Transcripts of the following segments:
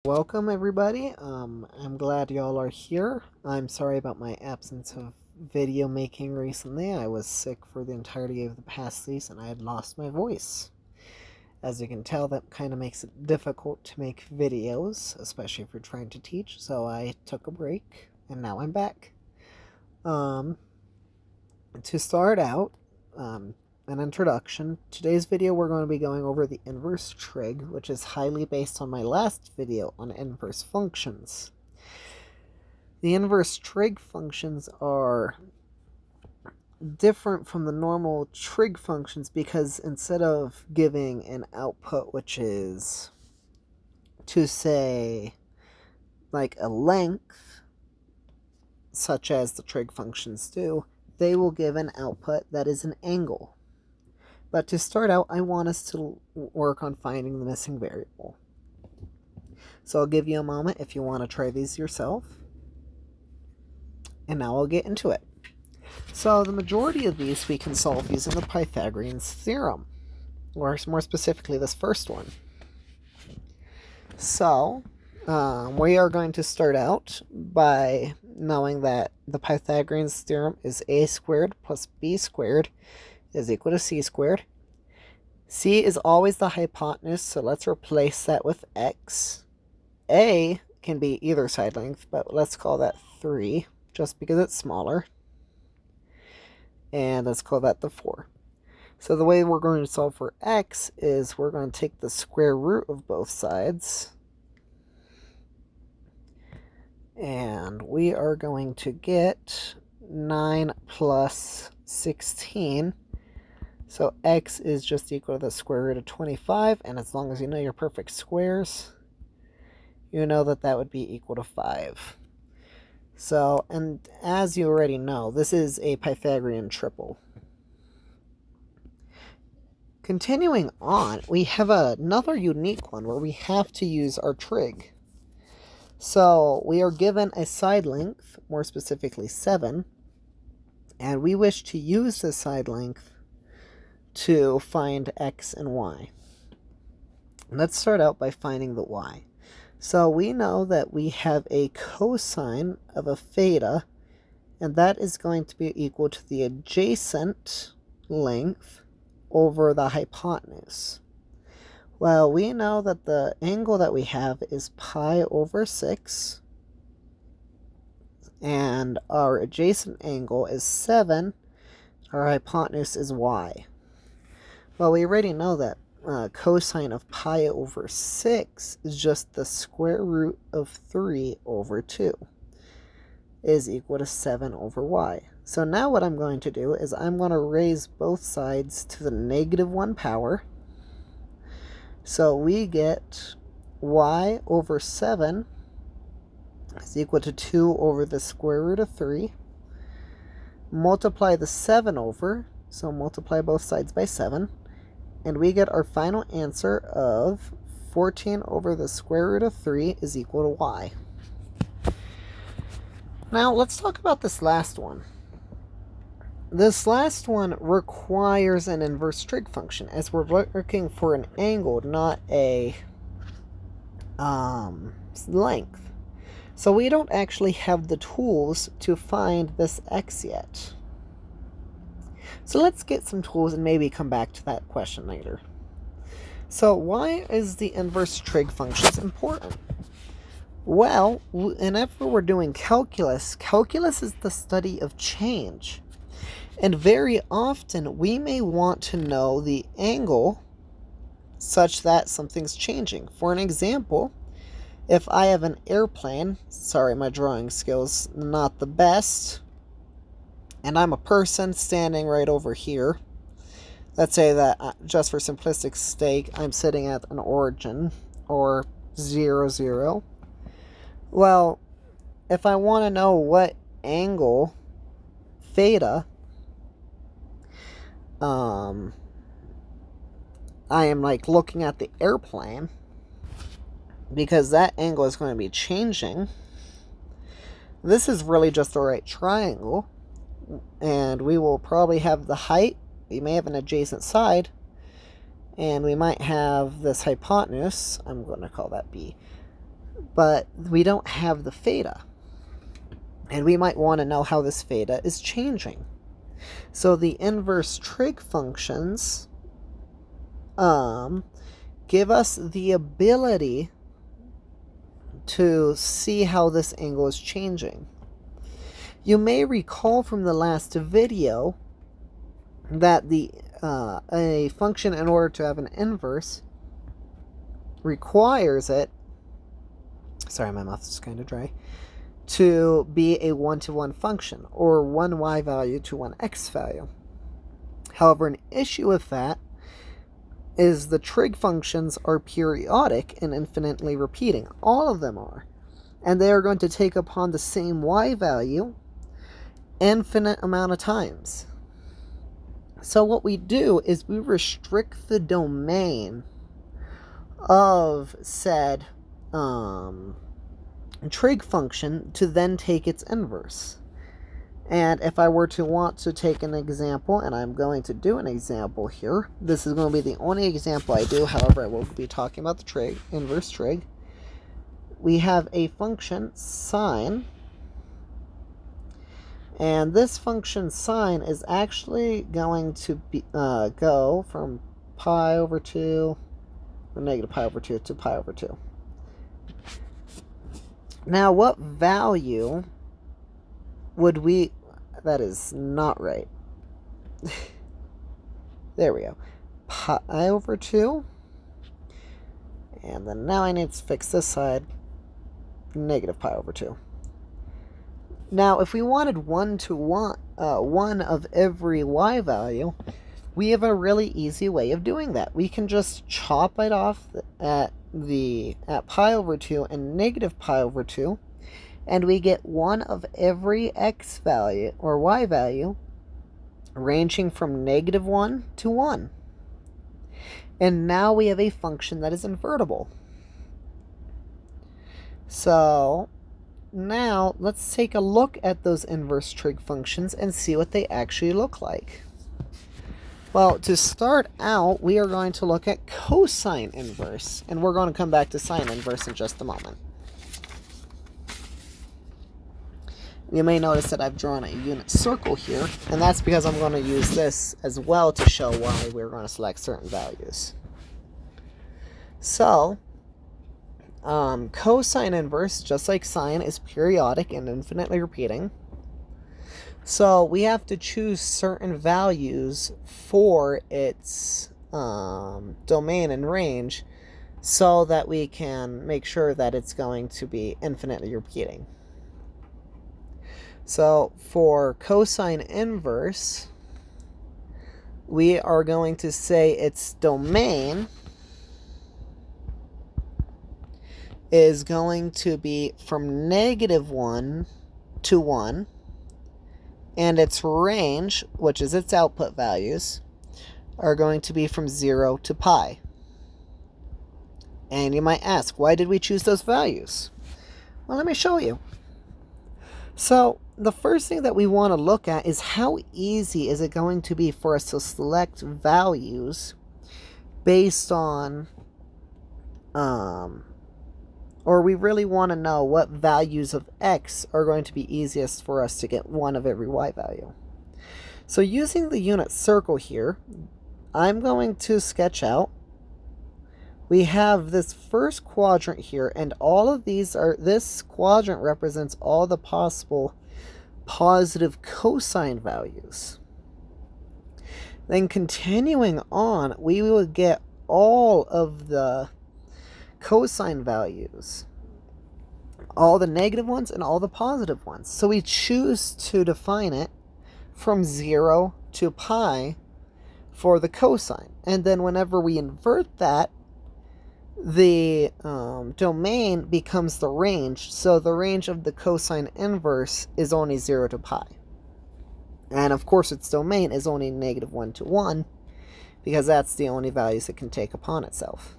Welcome everybody. I'm glad y'all are here. I'm sorry about my absence of video making recently. I was sick for the entirety of the past season. I had lost my voice. As you can tell, that kind of makes it difficult to make videos, especially if you're trying to teach. So I took a break and now I'm back. Um, to start out, an introduction. Today's video we're going to be going over the inverse trig, which is highly based on my last video on inverse functions. The inverse trig functions are different from the normal trig functions because instead of giving an output which is, to say, like a length, such as the trig functions do, they will give an output that is an angle. But to start out, I want us to work on finding the missing variable. So I'll give you a moment if you want to try these yourself. And now I'll get into it. So the majority of these we can solve using the Pythagorean's theorem, or more specifically this first one. So we are going to start out by knowing that the Pythagorean's theorem is a squared plus b squared is equal to c squared. C is always the hypotenuse, so let's replace that with x. A can be either side length, but let's call that 3, just because it's smaller. And let's call that the 4. So the way we're going to solve for x is we're going to take the square root of both sides. And we are going to get 9 plus 16. So x is just equal to the square root of 25, and as long as you know your perfect squares, you know that that would be equal to 5. So, and as you already know, this is a Pythagorean triple. Continuing on, we have another unique one where we have to use our trig. So we are given a side length, more specifically 7, and we wish to use the side length to find x and y. Let's start out by finding the y. So we know that we have a cosine of a theta, and that is going to be equal to the adjacent length over the hypotenuse. Well, we know that the angle that we have is pi over 6, and our adjacent angle is 7. Our hypotenuse is y. Well, we already know that cosine of pi over 6 is just the square root of 3 over 2 is equal to 7 over y. So now what I'm going to do is I'm going to raise both sides to the -1 power. So we get y over 7 is equal to 2 over the square root of 3. Multiply the 7 over, so multiply both sides by 7. And we get our final answer of 14 over the square root of 3 is equal to y. Now, let's talk about this last one. This last one requires an inverse trig function, as we're looking for an angle, not a length. So we don't actually have the tools to find this x yet. So let's get some tools and maybe come back to that question later. So why is the inverse trig functions important? Well, whenever we're doing calculus, calculus is the study of change. And very often we may want to know the angle such that something's changing. For an example, if I have an airplane, sorry, my drawing skills not the best, and I'm a person standing right over here. Let's say that, just for simplistic sake, I'm sitting at an origin, or 0, 0. Well, if I want to know what angle, theta, I am like looking at the airplane, because that angle is going to be changing. This is really just a right triangle. And we will probably have the height, we may have an adjacent side, and we might have this hypotenuse, I'm going to call that B, but we don't have the theta. And we might want to know how this theta is changing. So the inverse trig functions give us the ability to see how this angle is changing. You may recall from the last video that a function, in order to have an inverse, requires it, sorry, my mouth is kind of dry, to be a one-to-one function, or one y value to one x value. However, an issue with that is the trig functions are periodic and infinitely repeating. All of them are. And they are going to take upon the same y value infinite amount of times. So what we do is we restrict the domain of said trig function to then take its inverse. And if I were to want to take an example, and I'm going to do an example here, this is going to be the only example I do, however I will be talking about the trig, inverse trig. We have a function sine, and this function sine is actually going to be, go from pi over 2, or negative pi over 2, to pi over 2. Now, what value would we... That is not right. There we go. Pi over 2. And then now I need to fix this side. Negative pi over 2. Now, if we wanted one of every y value, we have a really easy way of doing that. We can just chop it off at pi over 2 and negative pi over 2, and we get one of every x value or y value ranging from negative 1 to 1. And now we have a function that is invertible. So now let's take a look at those inverse trig functions and see what they actually look like. Well, to start out, we are going to look at cosine inverse, and we're going to come back to sine inverse in just a moment. You may notice that I've drawn a unit circle here, and that's because I'm going to use this as well to show why we're going to select certain values. So, cosine inverse, just like sine, is periodic and infinitely repeating. So we have to choose certain values for its domain and range so that we can make sure that it's going to be infinitely repeating. So for cosine inverse, we are going to say its domain is going to be from negative 1 to 1, and its range, which is its output values, are going to be from 0 to pi. And you might ask, why did we choose those values? Well, let me show you. So the first thing that we want to look at is how easy is it going to be for us to select values based on, or we really want to know what values of x are going to be easiest for us to get one of every y value. So using the unit circle here, I'm going to sketch out. We have this first quadrant here, and all of these are, this quadrant represents all the possible positive cosine values. Then continuing on, we will get all of the cosine values, all the negative ones and all the positive ones. So we choose to define it from 0 to pi for the cosine. And then whenever we invert that, the domain becomes the range. So the range of the cosine inverse is only 0 to pi. And of course its domain is only negative 1 to 1, because that's the only values it can take upon itself.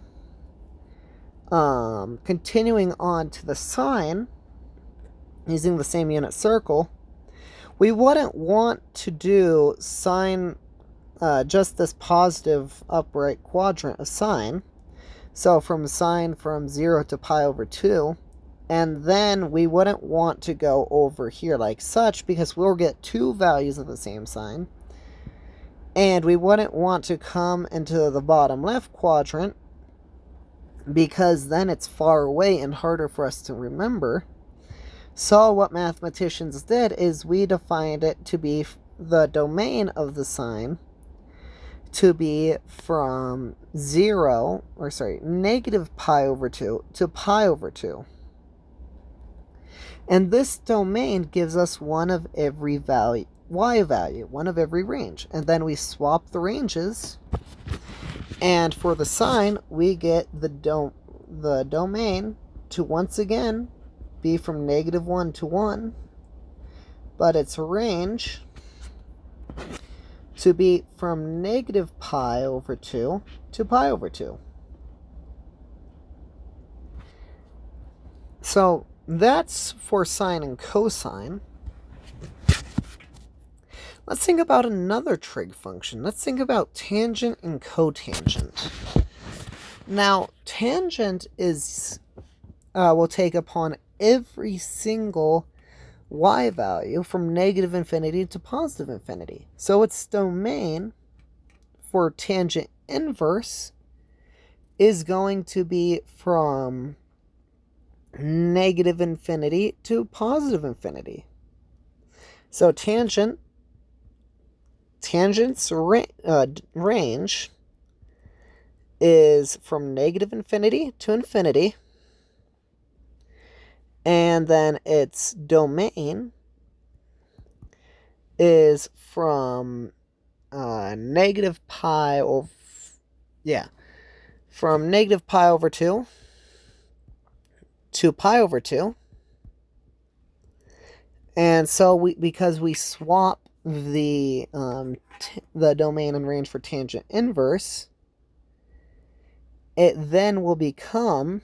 Continuing on to the sine, using the same unit circle, we wouldn't want to do sine, just this positive upright quadrant of sine. So from sine from 0 to pi over 2, and then we wouldn't want to go over here like such because we'll get two values of the same sign. And we wouldn't want to come into the bottom left quadrant because then it's far away and harder for us to remember. So what mathematicians did is we defined it to be the domain of the sign to be from negative pi over 2 to pi over 2. And this domain gives us one of every value, y value, one of every range. And then we swap the ranges. And for the sign, we get the domain to once again be from -1 to 1. But its range to be from negative pi over 2 to pi over 2. So that's for sine and cosine. Let's think about another trig function. Let's think about tangent and cotangent. Now, tangent is will take upon every single y value from negative infinity to positive infinity. So its domain for tangent inverse is going to be from negative infinity to positive infinity. So tangent's range is from negative infinity to infinity. And then its domain is from negative pi over 2 to pi over 2. And so because we swap the domain and range for tangent inverse, it then will become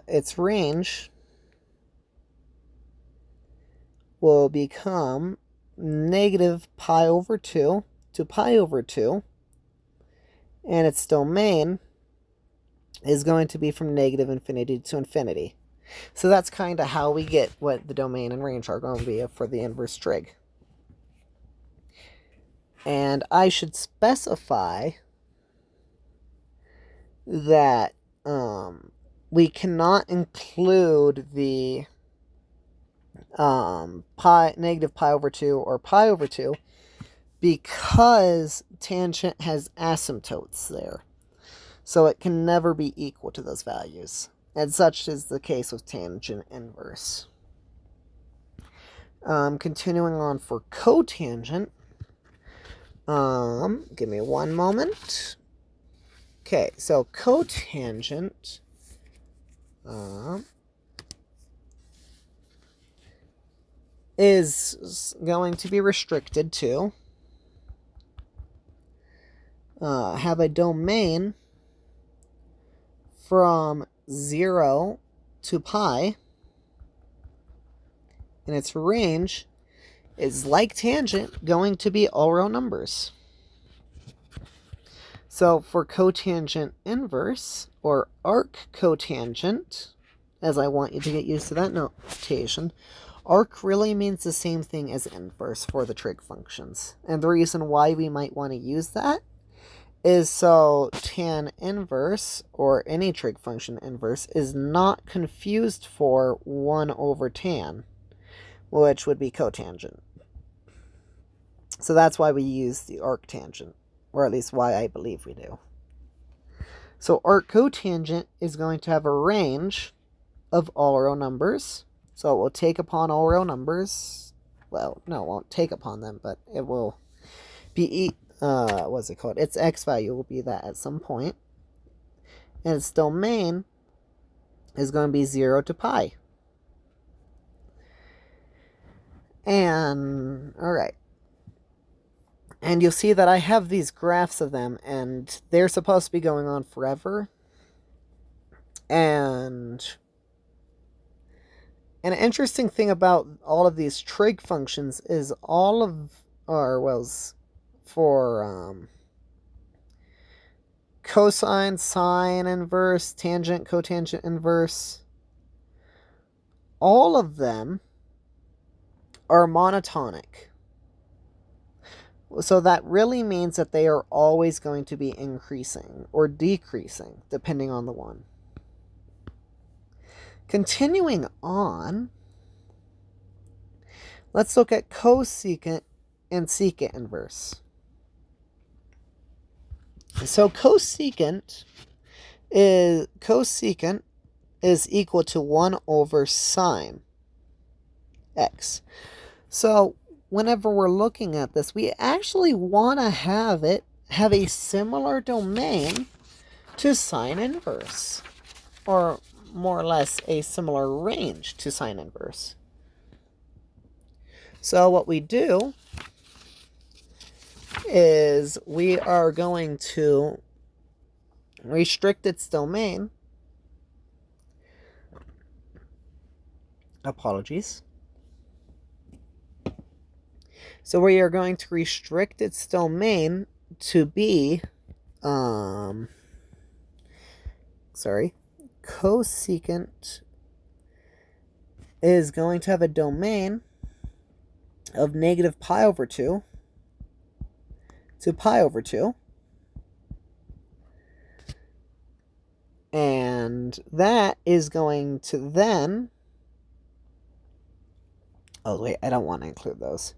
its range will become negative pi over 2 to pi over 2, and its domain is going to be from negative infinity to infinity. So that's kind of how we get what the domain and range are going to be for the inverse trig. And I should specify that we cannot include the negative pi over 2 or pi over 2 because tangent has asymptotes there. So it can never be equal to those values. And such is the case with tangent inverse. Continuing on for cotangent. Give me one moment. Okay, so cotangent is going to be restricted to have a domain from 0 to pi, and its range is, like tangent, going to be all real numbers. So for cotangent inverse, or arc cotangent, as I want you to get used to that notation, arc really means the same thing as inverse for the trig functions. And the reason why we might want to use that is so tan inverse, or any trig function inverse, is not confused for 1 over tan, which would be cotangent. So that's why we use the arc tangent, or at least why I believe we do. So arc cotangent is going to have a range of all real numbers. So it will take upon all real numbers. Well, no, it won't take upon them, but it will be, what's it called? Its x value will be that at some point. And its domain is going to be 0 to pi. And, alright. And you'll see that I have these graphs of them, and they're supposed to be going on forever. And an interesting thing about all of these trig functions is cosine, sine inverse, tangent, cotangent inverse, all of them are monotonic. So that really means that they are always going to be increasing or decreasing, depending on the one. Continuing on, let's look at cosecant and secant inverse. So cosecant is equal to 1 over sine x. So whenever we're looking at this, we actually want to have a similar domain to sine inverse, or more or less a similar range to sine inverse. So what we do is we are going to restrict its domain. Apologies. So we are going to restrict its domain to be, cosecant is going to have a domain of negative pi over 2 to pi over 2. And that is going to then... Oh, wait, I don't want to include those.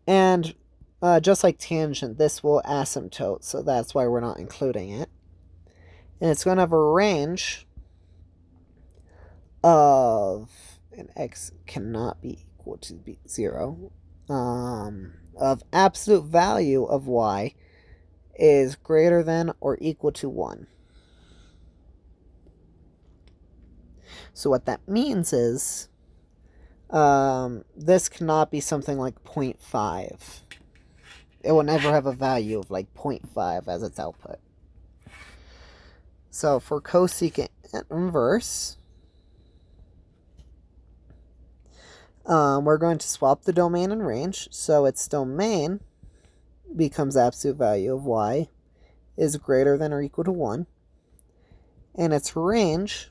And just like tangent, this will asymptote, so that's why we're not including it. And it's going to have a range of, and x cannot be equal to 0, of absolute value of y is greater than or equal to 1. So what that means is this cannot be something like 0.5. It will never have a value of like 0.5 as its output. So for cosecant inverse, we're going to swap the domain and range. So its domain becomes absolute value of y is greater than or equal to 1. And its range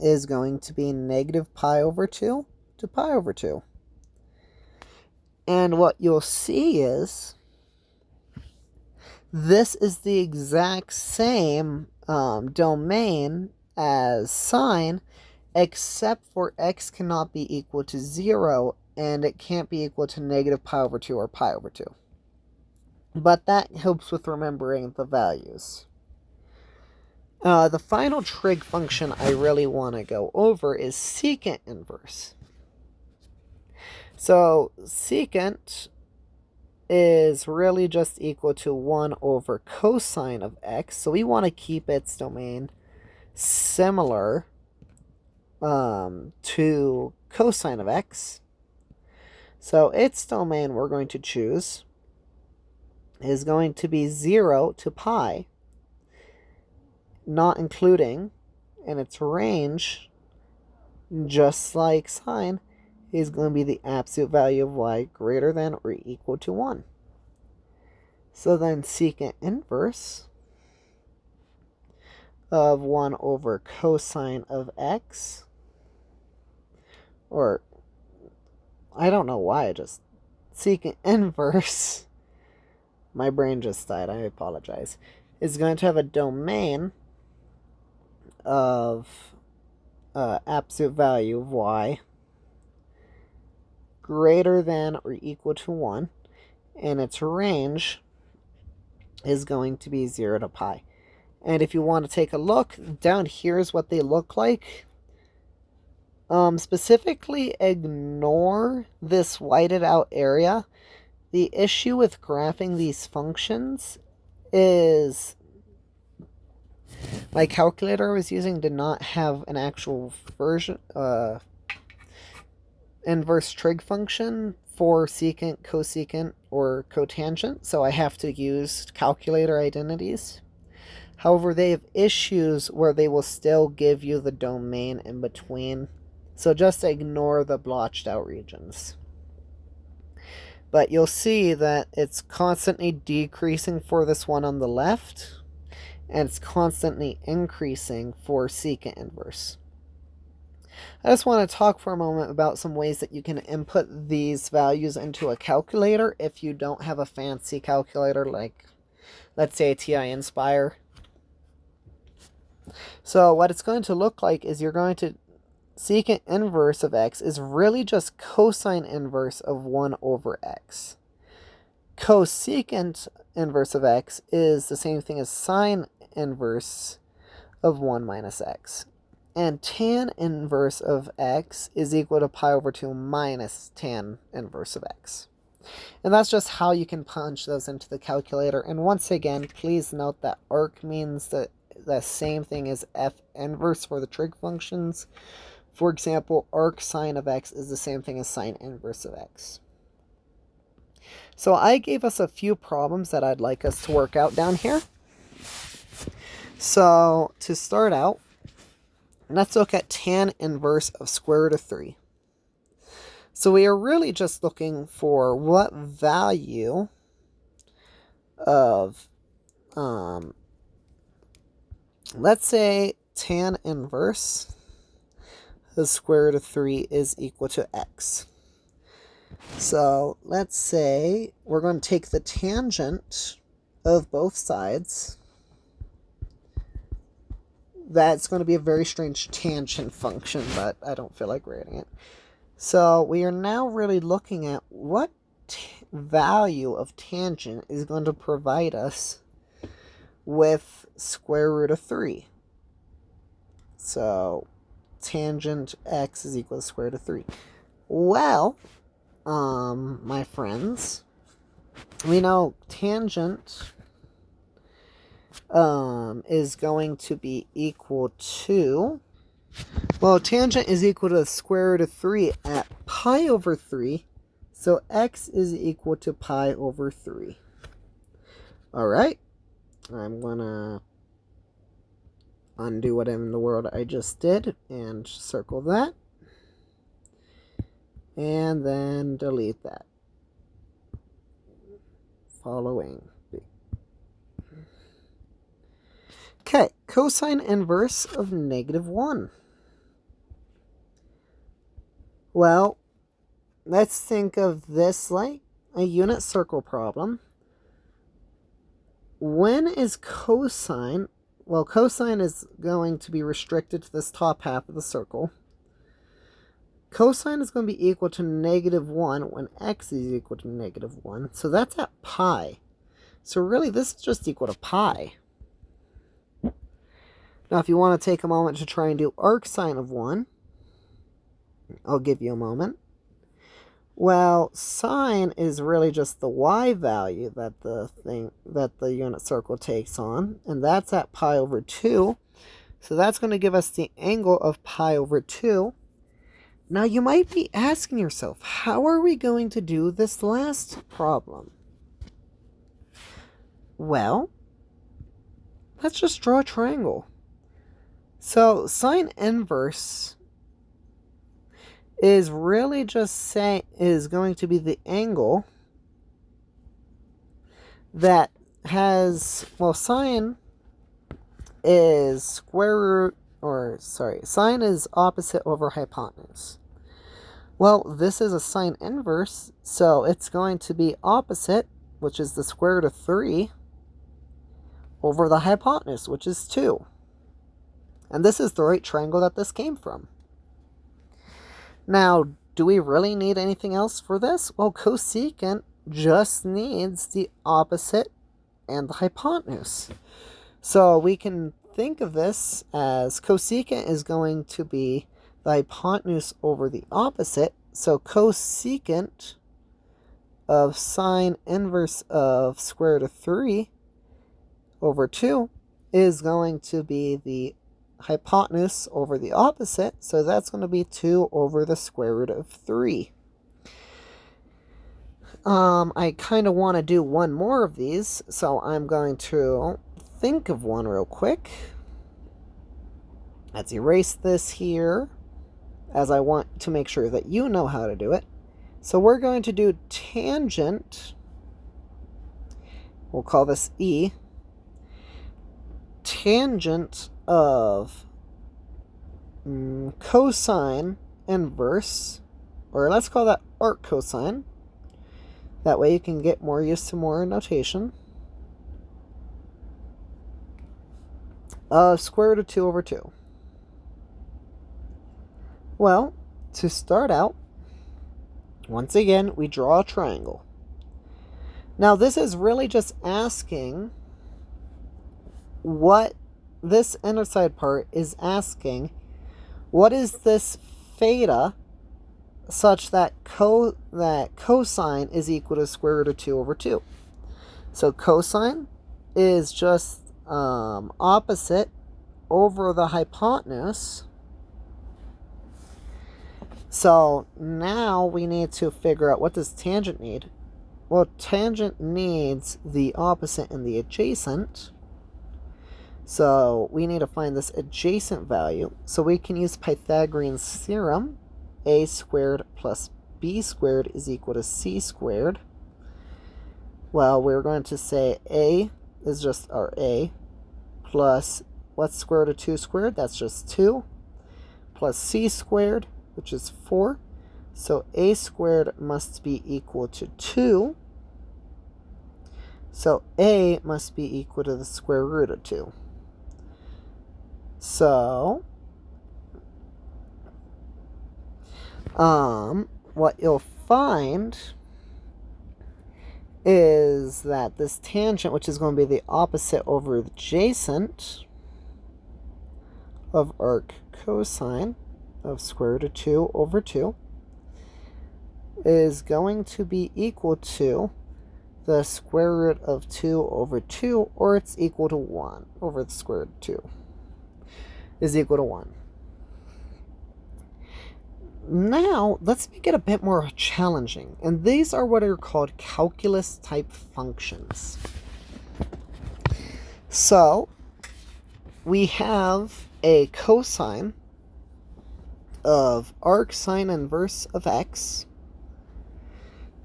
is going to be negative pi over 2 to pi over 2. And what you'll see is this is the exact same domain as sine, except for x cannot be equal to 0, and it can't be equal to negative pi over 2 or pi over 2. But that helps with remembering the values. The final trig function I really want to go over is secant inverse. So secant is really just equal to 1 over cosine of x. So we want to keep its domain similar to cosine of x. So its domain we're going to choose is going to be 0 to pi, not including, and its range, just like sine, is going to be the absolute value of y greater than or equal to 1. So then secant inverse of 1 over cosine of x, or I don't know why I just secant inverse, my brain just died, I apologize, is going to have a domain of absolute value of y greater than or equal to 1, and its range is going to be 0 to pi. And if you want to take a look, down here is what they look like. Specifically, ignore this whited out area. The issue with graphing these functions is my calculator I was using did not have an actual version, inverse trig function for secant, cosecant, or cotangent, so I have to use calculator identities. However, they have issues where they will still give you the domain in between, so just ignore the blotched out regions. But you'll see that it's constantly decreasing for this one on the left, and it's constantly increasing for secant inverse. I just want to talk for a moment about some ways that you can input these values into a calculator if you don't have a fancy calculator like, let's say, a TI Inspire. So what it's going to look like is you're going to secant inverse of x is really just cosine inverse of 1 over x. Cosecant inverse of x is the same thing as sine inverse of 1 minus x. And tan inverse of x is equal to pi over 2 minus tan inverse of x. And that's just how you can punch those into the calculator. And once again, please note that arc means the same thing as f inverse for the trig functions. For example, arc sine of x is the same thing as sine inverse of x. So I gave us a few problems that I'd like us to work out down here. So to start out, let's look at tan inverse of square root of 3. So we are really just looking for what value of, let's say tan inverse the square root of 3 is equal to x. So let's say we're going to take the tangent of both sides. That's going to be a very strange tangent function, but I don't feel like writing it. So we are now really looking at what value of tangent is going to provide us with square root of 3. So tangent x is equal to square root of 3. Well, my friends, we know tangent is going to be equal to, well, tangent is equal to the square root of 3 at pi over 3, so x is equal to pi over 3. Alright, I'm gonna undo what in the world I just did and circle that. And then delete that. Following. Okay, cosine inverse of -1. Well, let's think of this like a unit circle problem. When is cosine? Well, cosine is going to be restricted to this top half of the circle. Cosine is going to be equal to -1 when x is equal to -1. So that's at pi. So really, this is just equal to pi. Now, if you want to take a moment to try and do arc sine of 1, I'll give you a moment. Well, sine is really just the y value that the unit circle takes on, and that's at pi over 2. So that's going to give us the angle of pi over 2. Now, you might be asking yourself, how are we going to do this last problem? Well, let's just draw a triangle. So sine inverse is really just is going to be the angle that has, well, sine is sine is opposite over hypotenuse. Well, this is a sine inverse, so it's going to be opposite, which is the square root of 3, over the hypotenuse, which is 2. And this is the right triangle that this came from. Now, do we really need anything else for this? Well, cosecant just needs the opposite and the hypotenuse. So we can think of this as cosecant is going to be the hypotenuse over the opposite. So cosecant of sine inverse of square root of 3 over 2 is going to be the hypotenuse over the opposite, so that's going to be 2 over the square root of 3. I kind of want to do one more of these, so I'm going to think of one real quick. Let's erase this here, as I want to make sure that you know how to do it. So we're going to do tangent, we'll call this E, tangent of cosine inverse, or let's call that arc cosine. That way you can get more used to more notation. Of square root of 2 over 2. Well, to start out, once again, we draw a triangle. Now, this is really just asking what this inner side part is asking. What is this theta such that cosine is equal to square root of 2 over 2? So cosine is just opposite over the hypotenuse. So now we need to figure out, what does tangent need? Well, tangent needs the opposite and the adjacent. So we need to find this adjacent value. So we can use Pythagorean's theorem. A squared plus b squared is equal to c squared. Well, we're going to say a is just our a, plus what's square root of 2 squared? That's just 2, plus c squared, which is 4. So a squared must be equal to 2. So a must be equal to the square root of 2. So what you'll find is that this tangent, which is going to be the opposite over the adjacent of arc cosine of square root of 2 over 2, is going to be equal to the square root of 2 over 2, or it's equal to 1 over the square root of 2 is equal to 1. Now, let's make it a bit more challenging. And these are what are called calculus-type functions. So, we have a cosine of arc sine inverse of x.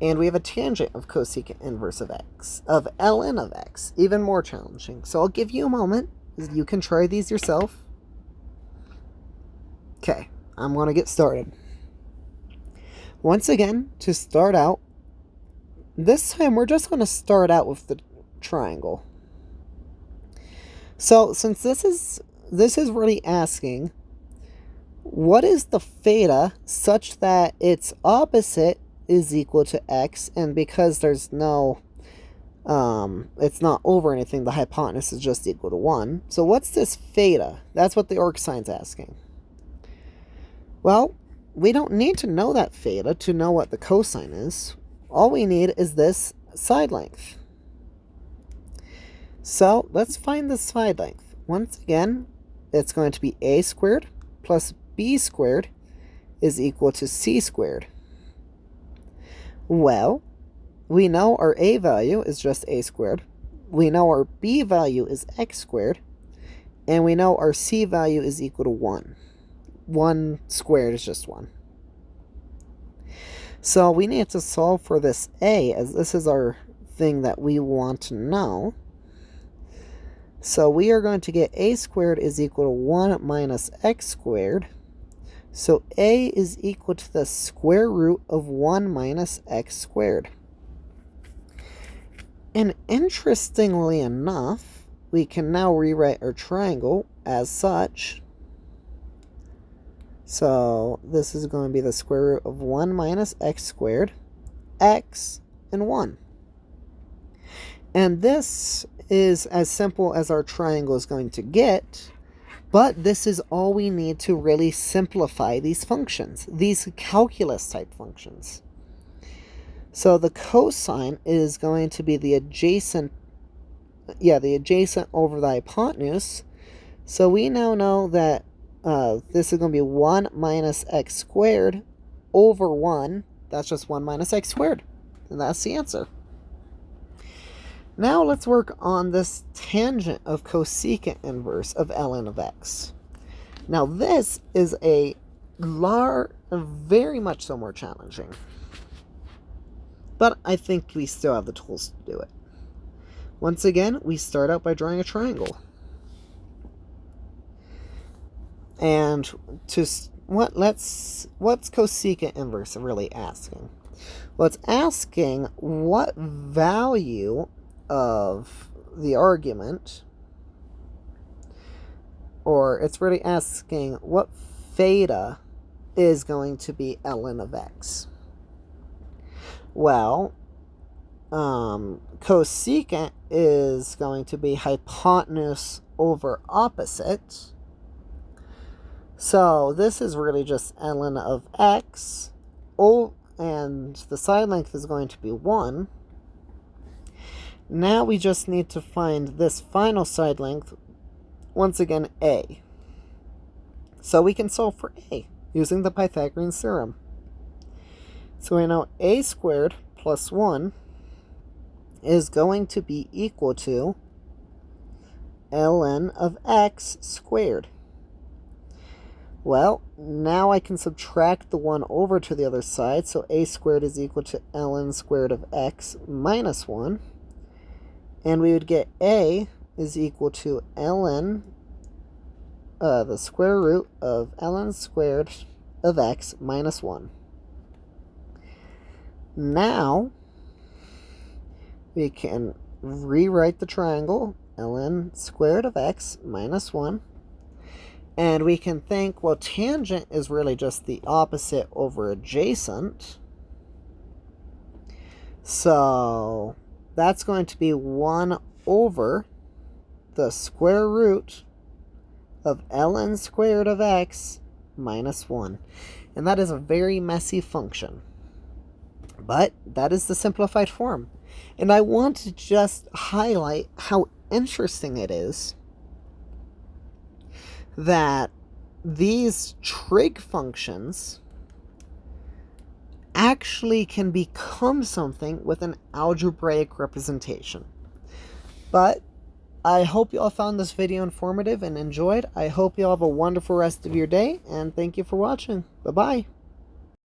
And we have a tangent of cosecant inverse of x, of ln of x. Even more challenging. So I'll give you a moment. You can try these yourself. Okay, I'm going to get started. Once again, to start out, this time we're just going to start out with the triangle. So since this is really asking, what is the theta such that its opposite is equal to x, and because there's no, it's not over anything, the hypotenuse is just equal to 1. So what's this theta? That's what the arc sine's asking. Well, we don't need to know that theta to know what the cosine is. All we need is this side length. So let's find the side length. Once again, it's going to be a squared plus b squared is equal to c squared. Well, we know our a value is just a squared. We know our b value is x squared. And we know our c value is equal to 1. 1 squared is just 1. So we need to solve for this a, as this is our thing that we want to know. So we are going to get a squared is equal to 1 minus x squared. So a is equal to the square root of 1 minus x squared. And interestingly enough, we can now rewrite our triangle as such. So this is going to be the square root of 1 minus x squared, x, and 1. And this is as simple as our triangle is going to get, but this is all we need to really simplify these functions, these calculus-type functions. So the cosine is going to be the adjacent over the hypotenuse. So we now know that this is going to be 1 minus x squared over 1. That's just 1 minus x squared. And that's the answer. Now let's work on this tangent of cosecant inverse of ln of x. Now this is very much so more challenging. But I think we still have the tools to do it. Once again, we start out by drawing a triangle. And what's cosecant inverse really asking? Well, it's asking what value of the argument, or it's really asking what theta is going to be ln of x. Well, cosecant is going to be hypotenuse over opposite. So this is really just ln of x, and the side length is going to be 1. Now we just need to find this final side length, once again a. So we can solve for a using the Pythagorean theorem. So we know a squared plus 1 is going to be equal to ln of x squared. Well, now I can subtract the 1 over to the other side, so a squared is equal to ln squared of x minus 1. And we would get a is equal to ln, the square root of ln squared of x minus 1. Now, we can rewrite the triangle, ln squared of x minus 1. And we can think, well, tangent is really just the opposite over adjacent. So that's going to be 1 over the square root of ln squared of x minus 1. And that is a very messy function. But that is the simplified form. And I want to just highlight how interesting it is that these trig functions actually can become something with an algebraic representation. But I hope you all found this video informative and enjoyed. I hope you all have a wonderful rest of your day, and thank you for watching. Bye-bye.